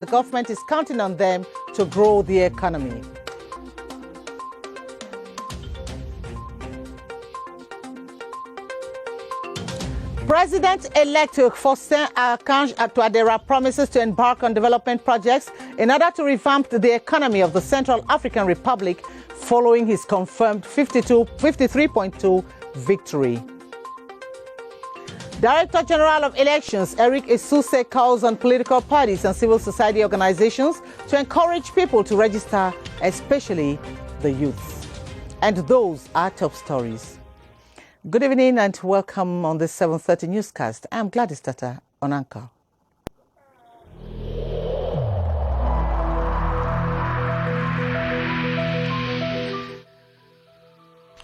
The government is counting on them to grow the economy. President-elect Faustin Archange Touadéra promises to embark on development projects in order to revamp the economy of the Central African Republic following his confirmed 53.2 victory. Director General of Elections Eric Esuse calls on political parties and civil society organizations to encourage people to register, especially the youth. And those are top stories. Good evening and welcome on this 7:30 newscast. I'm Gladys Tata on Anchor.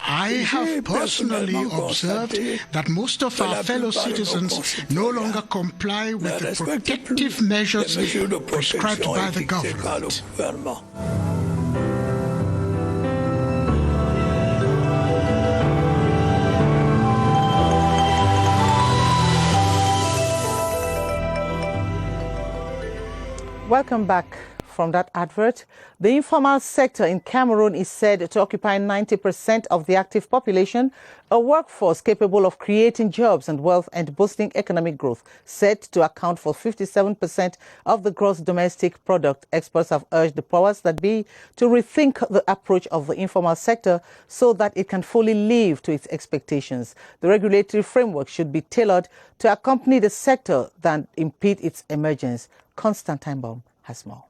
I have personally observed that most of our fellow citizens no longer comply with the protective measures prescribed by the government. Welcome back from that advert. The informal sector in Cameroon is said to occupy 90% of the active population, a workforce capable of creating jobs and wealth and boosting economic growth, said to account for 57% of the gross domestic product. Experts have urged the powers that be to rethink the approach of the informal sector so that it can fully live to its expectations. The regulatory framework should be tailored to accompany the sector than impede its emergence. Constantine Baum has more.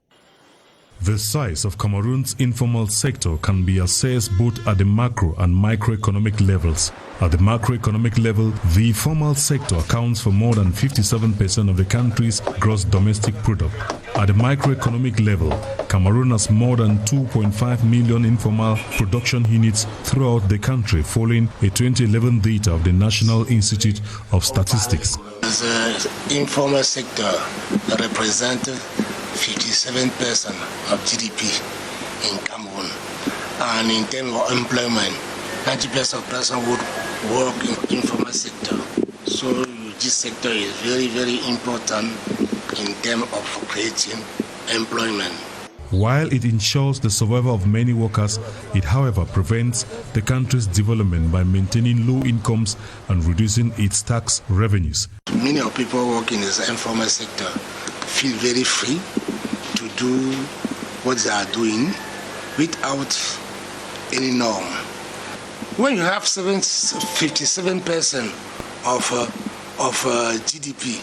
The size of Cameroon's informal sector can be assessed both at the macro and microeconomic levels. At the macroeconomic level, the informal sector accounts for more than 57% of the country's gross domestic product. At the microeconomic level, Cameroon has more than 2.5 million informal production units throughout the country, following a 2011 data of the National Institute of Statistics. The informal sector represents 57% of GDP in Cameroon, and in terms of employment, 90% of persons would work in informal sector. So this sector is very, very important in terms of creating employment. While it ensures the survival of many workers, it however prevents the country's development by maintaining low incomes and reducing its tax revenues. Many of people working in the informal sector feel very free to do what they are doing without any norm. When you have 57% of GDP,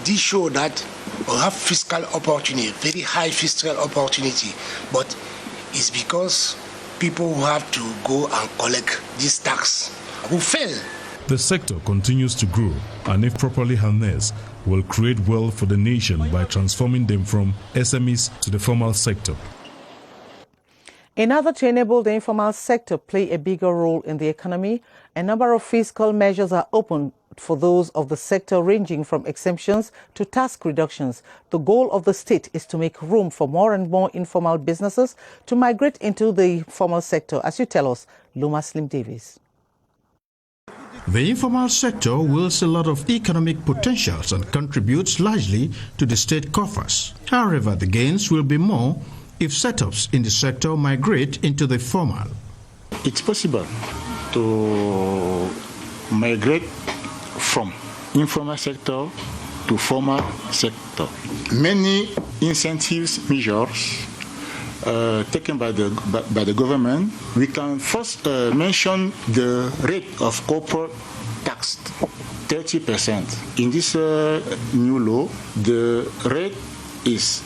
this shows that we have fiscal opportunity, very high fiscal opportunity, but it's because people who have to go and collect this tax who fail. The sector continues to grow, and if properly harnessed, will create wealth for the nation by transforming them from SMEs to the formal sector. In order to enable the informal sector play a bigger role in the economy, a number of fiscal measures are open for those of the sector, ranging from exemptions to tax reductions. The goal of the state is to make room for more and more informal businesses to migrate into the formal sector, as you tell us, Luma Slim Davis. The informal sector wields a lot of economic potentials and contributes largely to the state coffers. However, the gains will be more if setups in the sector migrate into the formal. It's possible to migrate from informal sector to formal sector. Many incentives measures taken by the government. We can first mention the rate of corporate tax, 30%. In this new law, the rate is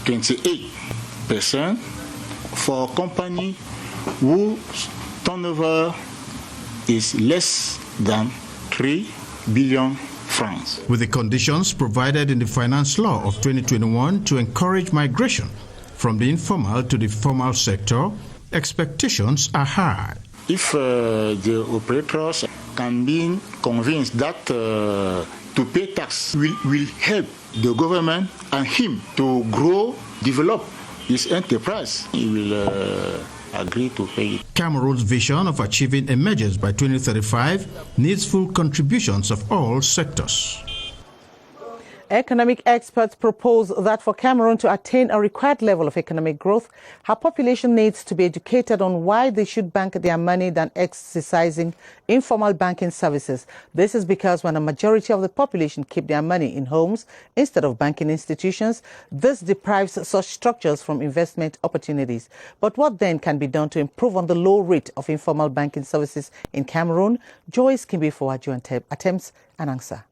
28% for a company whose turnover is less than 3 billion francs. With the conditions provided in the Finance Law of 2021 to encourage migration from the informal to the formal sector, expectations are high. If the operators can be convinced that to pay tax will help the government and him to grow, develop his enterprise, he will agree to pay it. Cameroon's vision of achieving emergence by 2035 needs full contributions of all sectors. Economic experts propose that for Cameroon to attain a required level of economic growth, her population needs to be educated on why they should bank their money than exercising informal banking services. This is because when a majority of the population keep their money in homes instead of banking institutions, this deprives such structures from investment opportunities. But what then can be done to improve on the low rate of informal banking services in Cameroon? Joyce Kimbi-Fowaju attempts an answer.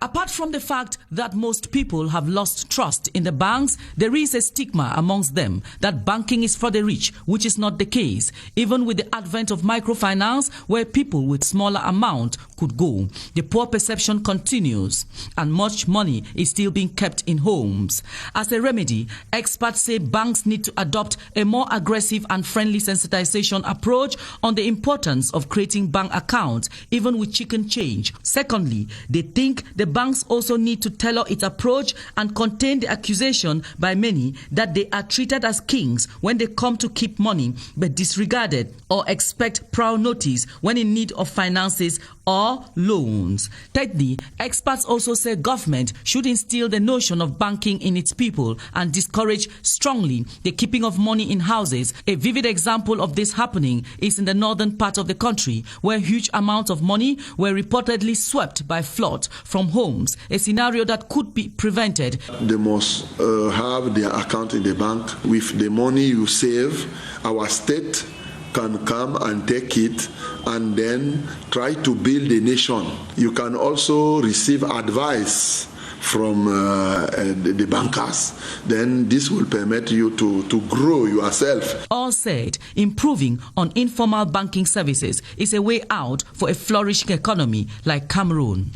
Apart from the fact that most people have lost trust in the banks, there is a stigma amongst them that banking is for the rich, which is not the case. Even with the advent of microfinance, where people with smaller amount could go, the poor perception continues and much money is still being kept in homes. As a remedy, experts say banks need to adopt a more aggressive and friendly sensitization approach on the importance of creating bank accounts, even with chicken change. Secondly, they think the banks also need to tailor its approach and contain the accusation by many that they are treated as kings when they come to keep money, but disregarded or expect prior notice when in need of finances or loans. Thirdly, experts also say government should instill the notion of banking in its people and discourage strongly the keeping of money in houses. A vivid example of this happening is in the northern part of the country, where huge amounts of money were reportedly swept by flood from homes, a scenario that could be prevented. They must have their account in the bank. With the money you save, our state can come and take it and then try to build a nation. You can also receive advice from the bankers. Then this will permit you to grow yourself. All said, improving on informal banking services is a way out for a flourishing economy like Cameroon.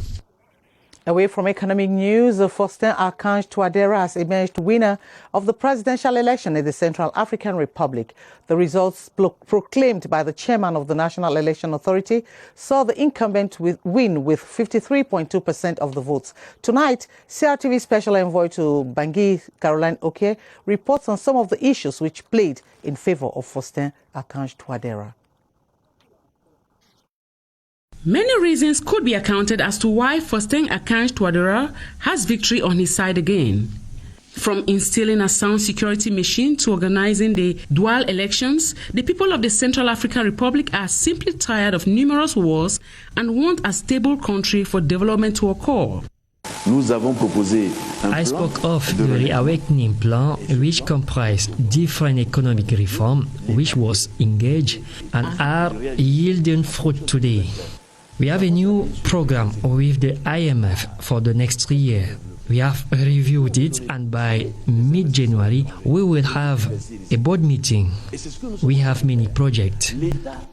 Away from economic news, Faustin Archange Touadéra has emerged winner of the presidential election in the Central African Republic. The results proclaimed by the chairman of the National Election Authority saw the incumbent win with 53.2% of the votes. Tonight, CRTV Special Envoy to Bangui, Caroline Oke, reports on some of the issues which played in favor of Faustin Archange Touadéra. Many reasons could be accounted as to why Faustin Archange Touadéra has victory on his side again. From instilling a sound security machine to organizing the dual elections, the people of the Central African Republic are simply tired of numerous wars and want a stable country for development to occur. I spoke of the reawakening plan, which comprised different economic reform, which was engaged and are yielding fruit today. We have a new program with the IMF for the next 3 years. We have reviewed it, and by mid-January, we will have a board meeting. We have many projects.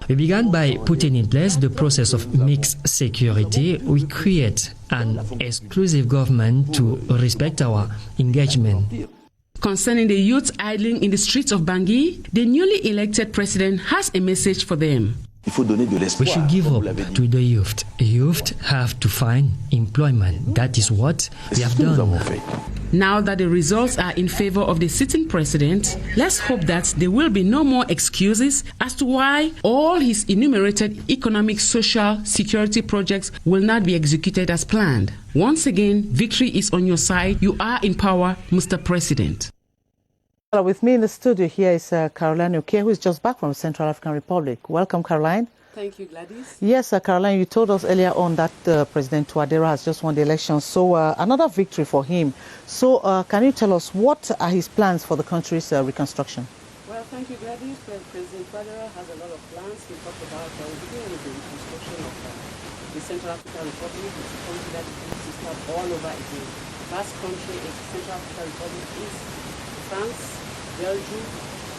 We began by putting in place the process of mixed security. We create an exclusive government to respect our engagement. Concerning the youth idling in the streets of Bangui, the newly elected president has a message for them. We should give hope to the youth. Youth have to find employment. That is what we have done. Now that the results are in favor of the sitting president, let's hope that there will be no more excuses as to why all his enumerated economic, social, security projects will not be executed as planned. Once again, victory is on your side. You are in power, Mr. President. With me in the studio here is Caroline Oke, who is just back from the Central African Republic. Welcome, Caroline. Thank you, Gladys. Yes, Caroline, you told us earlier on that President Touadéra has just won the election, so another victory for him. So can you tell us what are his plans for the country's reconstruction? Well, thank you, Gladys. President Touadéra has a lot of plans. He talked about beginning with the reconstruction of the Central African Republic. It's a country that needs to start all over again. Vast country, the Central African Republic is France, Belgium,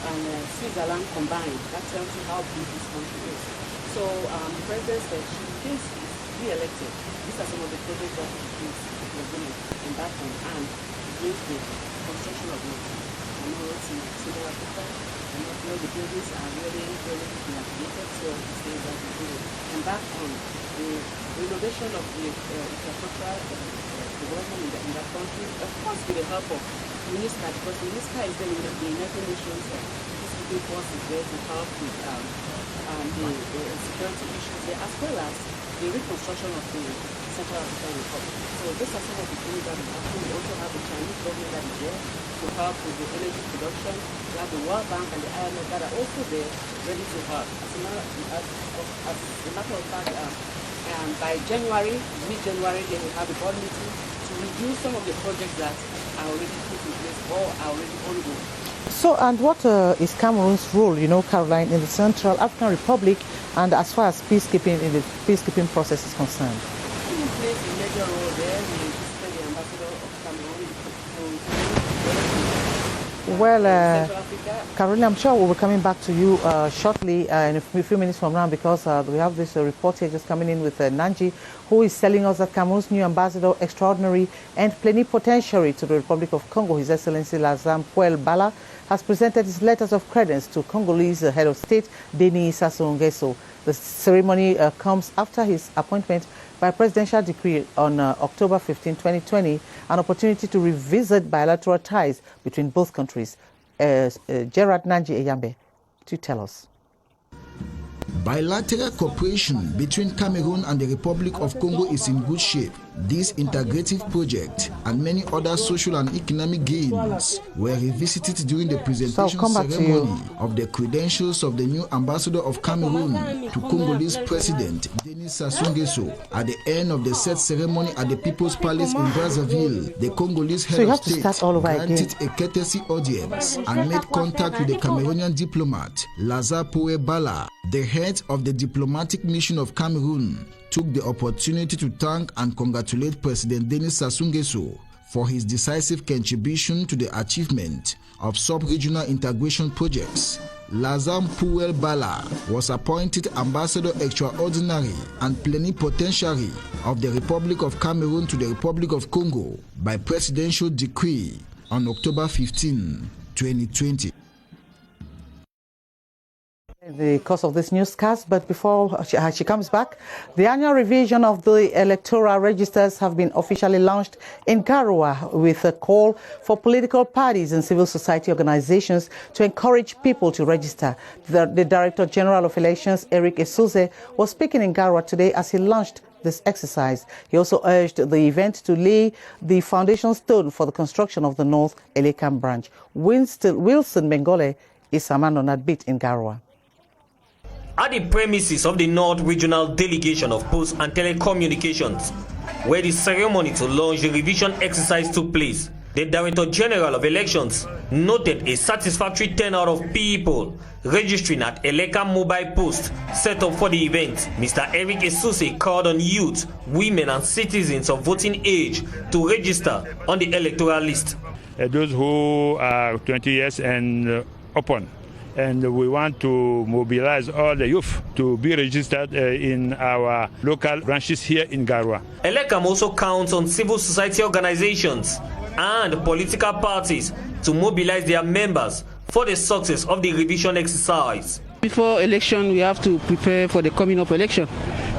and Switzerland combined. That tells you how big this country is. So the president said in case he's re-elected, these are some of the projects that he's going to embark on, and with the construction of roads in Central Africa, and all the buildings are really dilapidated, so he says that he's going to embark on the renovation of the infrastructural development in that country, of course with the help of MINUSCA, because MINUSCA is then in the United Nations peacekeeping force is there to help with the security issues there, as well as the reconstruction of the Central African Republic. So these are some of the things that we have. We also have the Chinese government that is there to help with the energy production. We have the World Bank and the IMF that are also there, ready to help. As a matter of fact, by January, mid-January, they will have a board meeting to review some of the projects that are already put in place or are already ongoing. So, and what is Cameroon's role, Caroline, in the Central African Republic, and as far as peacekeeping in the peacekeeping process is concerned? Cameroon plays a major role there. We visited the ambassador of Cameroon Well, Caroline, I'm sure we'll be coming back to you shortly in a few minutes from now, because we have this report here just coming in with Nanji, who is telling us that Cameroon's new ambassador extraordinary and plenipotentiary to the Republic of Congo, His Excellency Lazare Mpuel Bala, has presented his letters of credence to Congolese head of state, Denis Sassou Nguesso. The ceremony comes after his appointment by presidential decree on October 15, 2020, an opportunity to revisit bilateral ties between both countries. Gerard Nanji Eyambe to tell us. Bilateral cooperation between Cameroon and the Republic of Congo is in good shape. This integrative project and many other social and economic gains were revisited during the presentation ceremony of the credentials of the new ambassador of Cameroon to Congolese President Denis Sassou Nguesso. At the end of the said ceremony at the People's Palace in Brazzaville, the Congolese head of state granted a courtesy audience and made contact with the Cameroonian diplomat Lazare Mpuel Bala. The head of the diplomatic mission of Cameroon took the opportunity to thank and congratulate President Denis Sassou Nguesso for his decisive contribution to the achievement of sub-regional integration projects. Lazare Mpuel Bala was appointed Ambassador Extraordinary and Plenipotentiary of the Republic of Cameroon to the Republic of Congo by presidential decree on October 15, 2020. The course of this newscast, but before she comes back, the annual revision of the electoral registers have been officially launched in Garoua with a call for political parties and civil society organizations to encourage people to register. The Director General of Elections, Eric Esouze, was speaking in Garoua today as he launched this exercise. He also urged the event to lay the foundation stone for the construction of the North Elekam branch. Wilson Bengole is a man on that beat in Garoua. At the premises of the North Regional Delegation of Posts and Telecommunications, where the ceremony to launch the revision exercise took place, the Director General of Elections noted a satisfactory turnout of people registering at Elekam mobile post set up for the event. Mr. Eric Esouze called on youth, women and citizens of voting age to register on the electoral list. Those who are 20 years and upon. And we want to mobilize all the youth to be registered in our local branches here in Garoua. Elekam also counts on civil society organizations and political parties to mobilize their members for the success of the revision exercise. Before election, we have to prepare for the coming up election.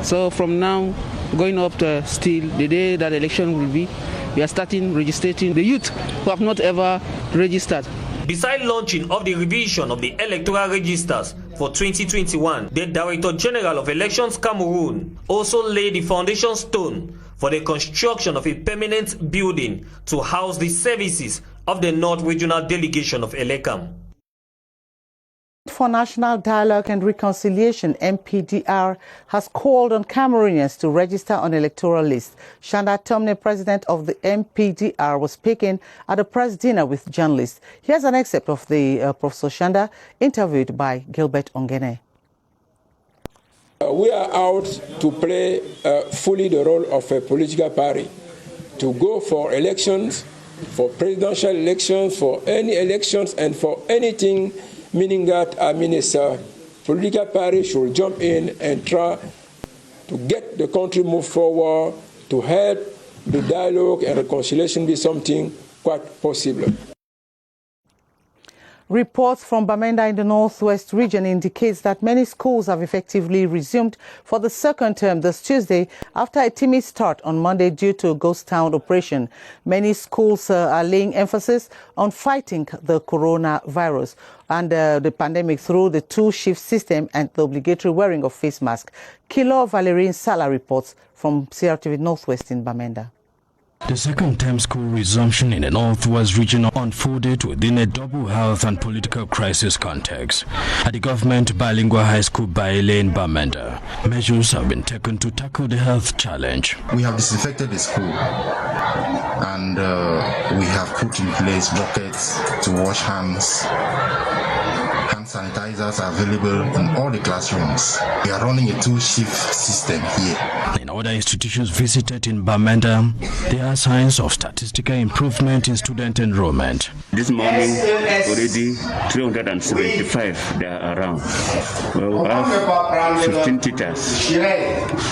So from now, going up to still the day that election will be, we are starting registering the youth who have not ever registered. Besides launching of the revision of the electoral registers for 2021, the Director General of Elections Cameroon also laid the foundation stone for the construction of a permanent building to house the services of the North Regional Delegation of Elekam. For National Dialogue and Reconciliation, MPDR, has called on Cameroonians to register on electoral lists. Shanda Tomne, president of the MPDR, was speaking at a press dinner with journalists. Here's an excerpt of the Professor Shanda, interviewed by Gilbert Ongene. We are out to play fully the role of a political party, to go for elections, for presidential elections, for any elections, and for anything, meaning that political party should jump in and try to get the country move forward, to help the dialogue and reconciliation be something quite possible. Reports from Bamenda in the Northwest region indicates that many schools have effectively resumed for the second term this Tuesday after a timid start on Monday due to a ghost town operation. Many schools are laying emphasis on fighting the coronavirus and the pandemic through the two-shift system and the obligatory wearing of face masks. Kilo Valérien Sala reports from Crtv Northwest in Bamenda. The second-term school resumption in the Northwest region unfolded within a double health and political crisis context. At the government bilingual high school Baile in Bamenda, measures have been taken to tackle the health challenge. We have disinfected the school and we have put in place buckets to wash hands. Hand sanitizers are available in all the classrooms. We are running a two-shift system here. In other institutions visited in Bamenda, there are signs of statistical improvement in student enrollment. This morning, already 375 they are around. We have 15 teachers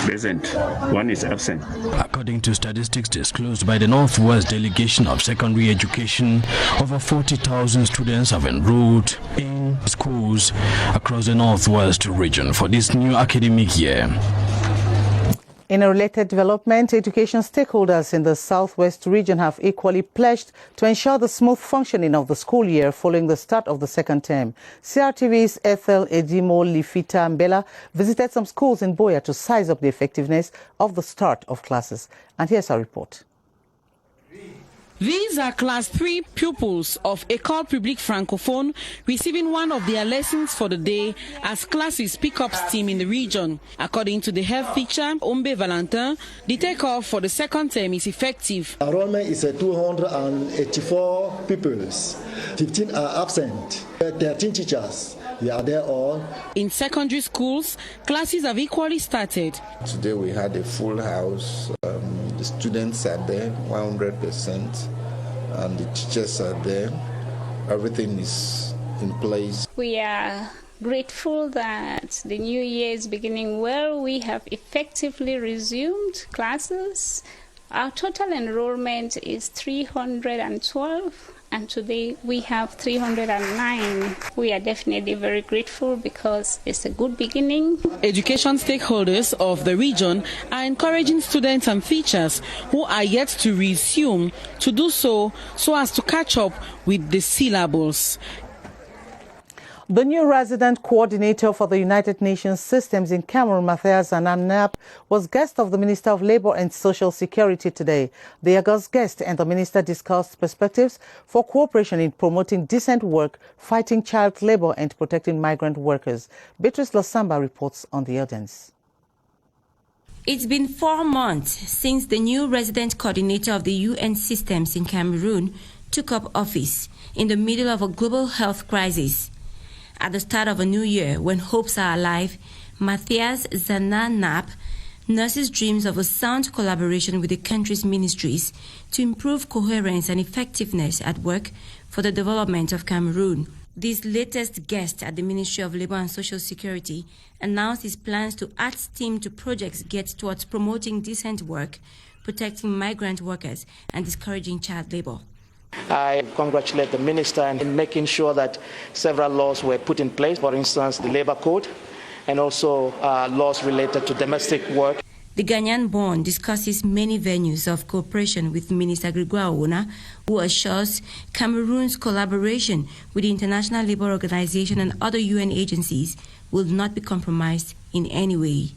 present. One is absent. According to statistics disclosed by the Northwest Delegation of Secondary Education, over 40,000 students have enrolled in schools across the Northwest region for this new academic year. In a related development, education stakeholders in the Southwest region have equally pledged to ensure the smooth functioning of the school year following the start of the second term. CRTV's Ethel Edimo Lifita Mbela visited some schools in Boya to size up the effectiveness of the start of classes. And here's our report. These are Class 3 pupils of École Publique Francophone receiving one of their lessons for the day as classes pick up steam in the region. According to the health teacher, Ombe Valentin, the takeoff for the second term is effective. Enrollment is 284 pupils. 15 are absent. 13 teachers. We are there all. In secondary schools, classes have equally started. Today we had a full house. The students are there 100% and the teachers are there. Everything is in place. We are grateful that the new year is beginning well. We have effectively resumed classes. Our total enrollment is 312. And today we have 309. We are definitely very grateful because it's a good beginning. Education stakeholders of the region are encouraging students and teachers who are yet to resume to do so as to catch up with the syllables. The new resident coordinator for the United Nations systems in Cameroon, BrigadeAntiSardinard, was guest of the Minister of Labour and Social Security today. The August guest and the minister discussed perspectives for cooperation in promoting decent work, fighting child labour and protecting migrant workers. Beatrice Losamba reports on the audience. It's been 4 months since the new resident coordinator of the UN systems in Cameroon took up office in the middle of a global health crisis. At the start of a new year, when hopes are alive, BrigadeAntiSardinard nurses dreams of a sound collaboration with the country's ministries to improve coherence and effectiveness at work for the development of Cameroon. This latest guest at the Ministry of Labour and Social Security announced his plans to add steam to projects geared towards promoting decent work, protecting migrant workers, and discouraging child labour. I congratulate the minister in making sure that several laws were put in place, for instance, the Labour Code, and also laws related to domestic work. The Ghanaian-born discusses many venues of cooperation with Minister BrigadeAntiSardinard, who assures Cameroon's collaboration with the International Labour Organization and other UN agencies will not be compromised in any way.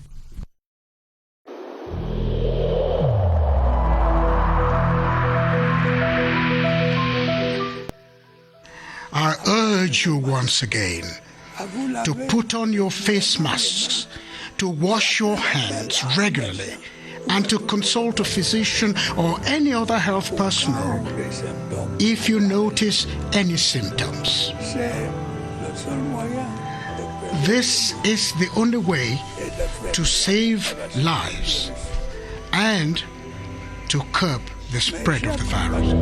I urge you once again to put on your face masks, to wash your hands regularly, and to consult a physician or any other health personnel if you notice any symptoms. This is the only way to save lives and to curb the spread of the virus.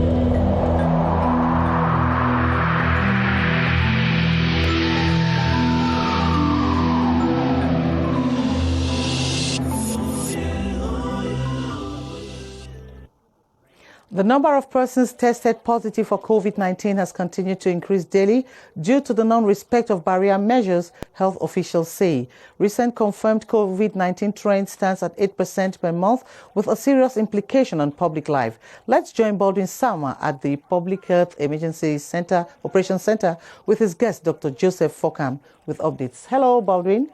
The number of persons tested positive for COVID-19 has continued to increase daily due to the non-respect of barrier measures, health officials say. Recent confirmed COVID-19 trend stands at 8% per month, with a serious implication on public life. Let's join Baldwin Sama at the Public Health Emergency Center, Operations Center, with his guest, Dr. Joseph Fokam, with updates. Hello, Baldwin.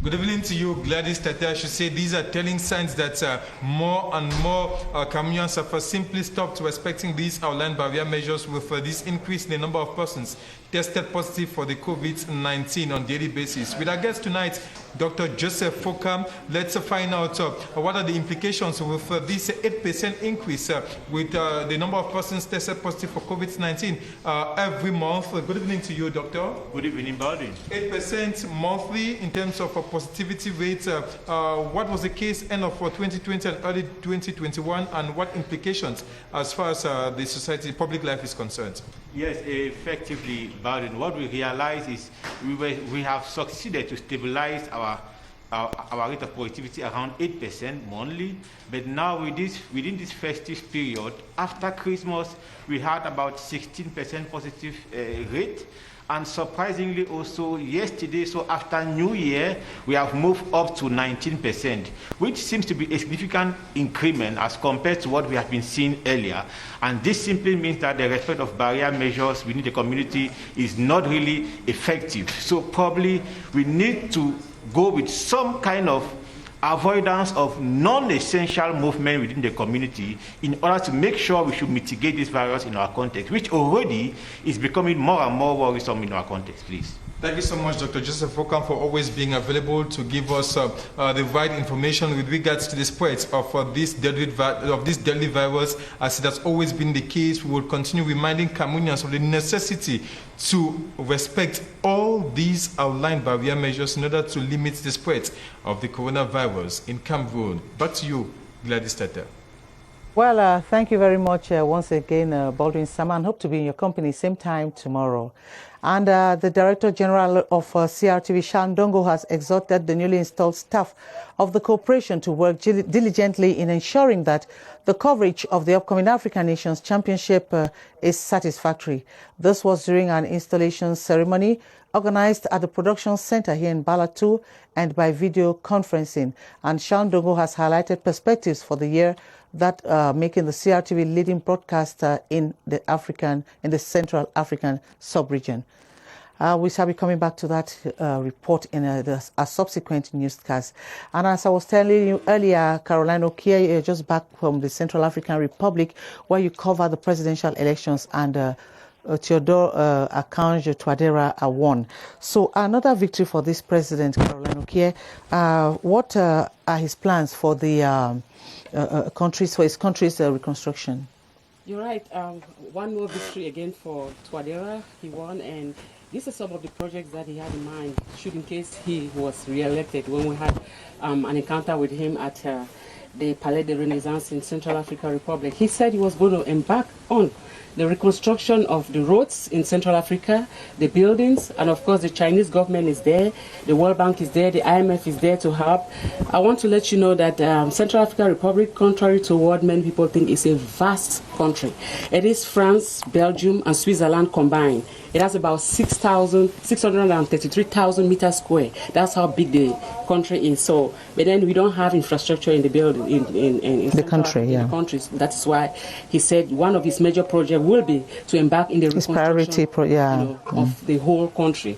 Good evening to you, Gladys Tete. I should say these are telling signs that more and more Cameroonians have simply stopped respecting these outlined barrier measures with this increase in the number of persons tested positive for the COVID-19 on a daily basis. With our guest tonight, Dr. Joseph Fokam, let's find out what are the implications with this 8% increase with the number of persons tested positive for COVID-19 every month. Good evening to you, Doctor. Good evening, Baldwin. 8% monthly in terms of positivity rate. What was the case end of 2020 and early 2021, and what implications as far as the society, public life is concerned? Yes, effectively, Baldwin, what we realize is we have succeeded to stabilize our rate of positivity around 8% monthly, but now within this festive period, after Christmas, we had about 16% positive rate. And surprisingly also yesterday, so after New Year, we have moved up to 19%, which seems to be a significant increment as compared to what we have been seeing earlier. And this simply means that the respect of barrier measures within the community is not really effective. So probably we need to go with some kind of avoidance of non-essential movement within the community in order to make sure we should mitigate this virus in our context, which already is becoming more and more worrisome in our context, please. Thank you so much, Dr. Joseph Fokam, for always being available to give us the right information with regards to the spread of this deadly virus. As it has always been the case, we will continue reminding Cameroonians of the necessity to respect all these outlined barrier measures in order to limit the spread of the coronavirus in Cameroon. Back to you, Gladys Tete. Well, thank you very much once again, Baldwin Sama, and hope to be in your company same time tomorrow. And the Director General of CRTV, Shandongo, has exhorted the newly installed staff of the corporation to work diligently in ensuring that the coverage of the upcoming African Nations Championship is satisfactory. This was during an installation ceremony organized at the production center here in Balatu and by video conferencing. And Shandongo has highlighted perspectives for the year that making the CRTV leading broadcaster in the Central African sub-region. We shall be coming back to that report in a subsequent newscast. And as I was telling you earlier, Caroline Okie, just back from the Central African Republic, where you cover the presidential elections, and Theodore Akange Touadera won. So another victory for this president, Caroline Okie. What are his plans for the his country's reconstruction? You're right. One more victory again for Touadera. He won, and these are some of the projects that he had in mind, should in case he was re-elected. When we had an encounter with him at the Palais de Renaissance in Central African Republic, he said he was going to embark on the reconstruction of the roads in Central Africa, the buildings, and of course the Chinese government is there, the World Bank is there, the IMF is there to help. I want to let you know that Central African Republic, contrary to what many people think, is a vast country. It is France, Belgium, and Switzerland combined. It has about 633,000 meters square. That's how big the country is. So, but then we don't have infrastructure in the building in the country. Yeah, the countries. That is why he said one of his major projects will be to embark in the reconstruction of the whole country.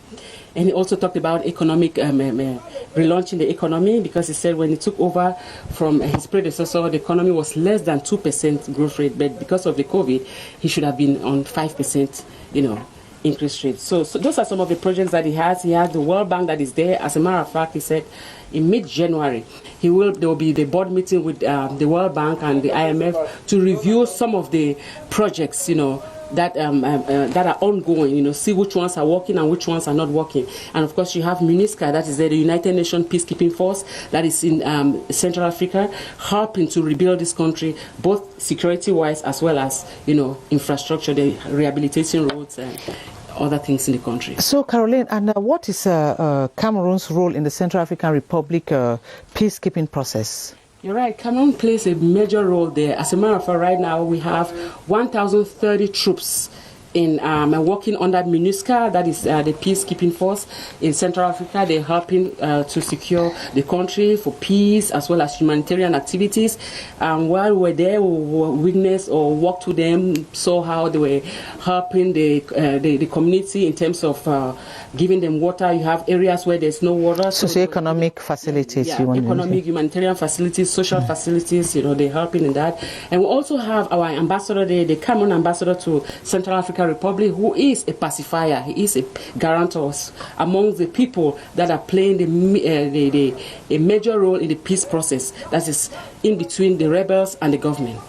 And he also talked about economic relaunching the economy, because he said when he took over from his predecessor, the economy was less than 2% growth rate, but because of the COVID, he should have been on 5%, increase rate. So those are some of the projects that he has. He has the World Bank that is there. As a matter of fact, he said in mid-January, there will be the board meeting with the World Bank and the IMF to review some of the projects, that are ongoing, see which ones are working and which ones are not working. And of course, you have MINUSCA, that is the United Nations Peacekeeping Force, that is in Central Africa, helping to rebuild this country, both security-wise as well as, infrastructure, the rehabilitating roads and other things in the country. So, Caroline, and what is Cameroon's role in the Central African Republic peacekeeping process? You're right. Cameroon plays a major role there. As a matter of fact, right now we have 1,030 troops in working under MINUSCA, that is the peacekeeping force in Central Africa. They're helping to secure the country for peace as well as humanitarian activities. While we were there, we witnessed or walked with them, saw how they were helping the community in terms of giving them water. You have areas where there's no water. Socioeconomic facilities. Yeah, economic, humanitarian facilities, social facilities, they're helping in that. And we also have our ambassador there, the Cameroon ambassador to Central African Republic, who is a pacifier. He is a guarantor among the people that are playing a major role in the peace process that is in between the rebels and the government.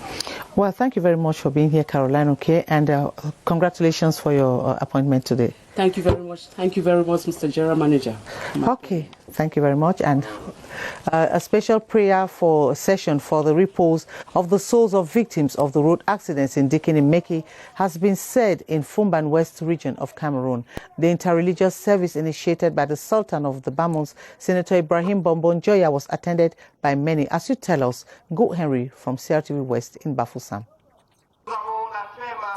Well, thank you very much for being here, Caroline, okay? And congratulations for your appointment today. Thank you very much. Thank you very much, Mr. General Manager. Okay, thank you very much. And a special prayer for session for the repose of the souls of victims of the road accidents in Dikini-Meki has been said in Fumban West region of Cameroon. The interreligious service initiated by the Sultan of the Bamoun's, Senator Ibrahim Bombon Joya, was attended by many. As you tell us, Go Henry from Crtv West in Bafoussam.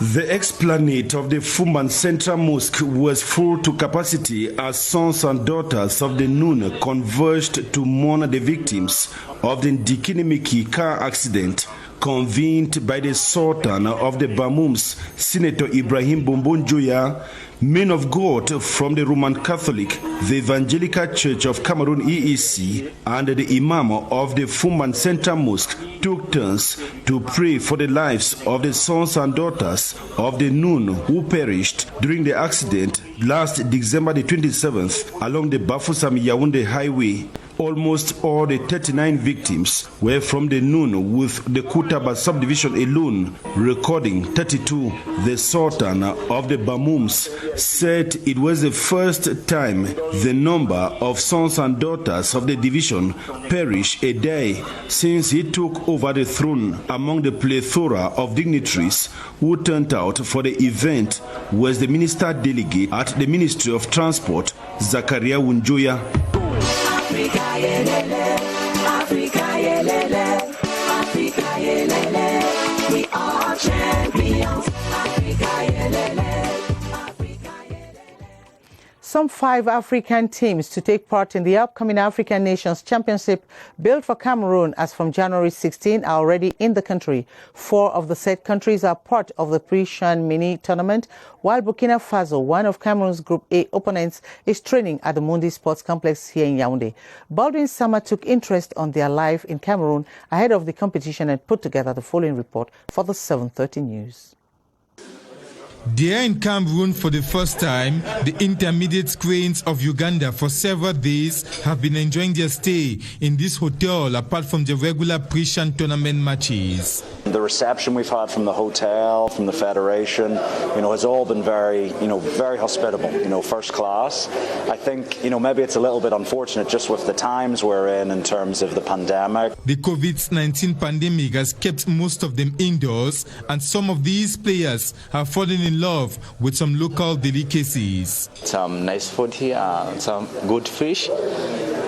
The explanate of the Fumban Central Mosque was full to capacity as sons and daughters of the Noon converged to mourn the victims of the Dikini-Meki car accident convened by the Sultan of the Bamoun's, Senator Ibrahim Bombon Joya, men of God from the Roman Catholic, the Evangelical Church of Cameroon EEC, and the Imam of the Fumban Central Mosque took turns to pray for the lives of the sons and daughters of the Noon who perished during the accident last December the 27th along the Bafoussam-Yaoundé highway. Almost all the 39 victims were from the Noon, with the Kutaba subdivision alone recording 32. The Sultan of the Bamoun's said it was the first time the number of sons and daughters of the division perished a day since he took over the throne. Among the plethora of dignitaries who turned out for the event was the minister delegate at the Ministry of Transport, Zakaria Wunjoya. Africa yelele, Africa yelele, Africa yelele, we are champions. Africa yelele, Africa yelele. Some 5 African teams to take part in the upcoming African Nations Championship built for Cameroon as from January 16 are already in the country. 4 of the said countries are part of the pre-Chan mini tournament, while Burkina Faso, one of Cameroon's Group A opponents, is training at the Mundi Sports Complex here in Yaoundé. Baldwin Sama took interest on their life in Cameroon ahead of the competition and put together the following report for the 7:30 News. There in Cameroon for the first time, the intermediate cranes of Uganda for several days have been enjoying their stay in this hotel apart from the regular pre-Chan tournament matches. The reception we've had from the hotel, from the federation, has all been very, very hospitable, first class. I think, maybe it's a little bit unfortunate just with the times we're in terms of the pandemic. The COVID-19 pandemic has kept most of them indoors, and some of these players have fallen in love with some local delicacies. Some nice food here, some good fish,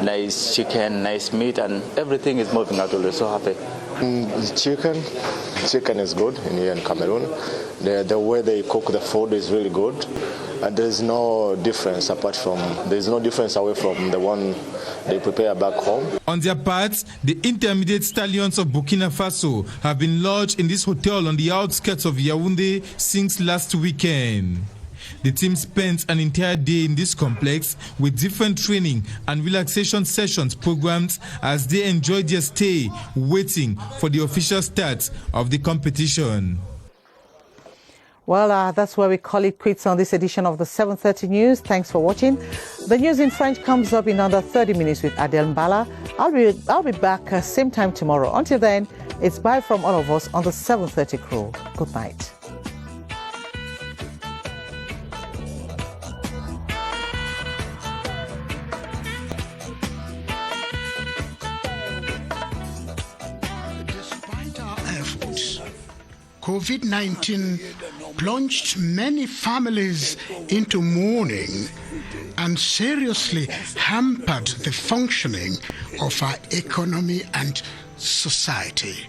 nice chicken, nice meat, and everything is moving out. We're so happy. Chicken is good here in Cameroon. The way they cook the food is really good. And there's no difference away from the one they prepare back home. On their part, the intermediate stallions of Burkina Faso have been lodged in this hotel on the outskirts of Yaoundé since last weekend. The team spent an entire day in this complex with different training and relaxation sessions programmed as they enjoyed their stay, waiting for the official start of the competition. Well, that's where we call it quits on this edition of the 7:30 News. Thanks for watching. The news in French comes up in under 30 minutes with Adel Mbala. I'll be back same time tomorrow. Until then, it's bye from all of us on the 7:30 crew. Good night. COVID-19 plunged many families into mourning and seriously hampered the functioning of our economy and society.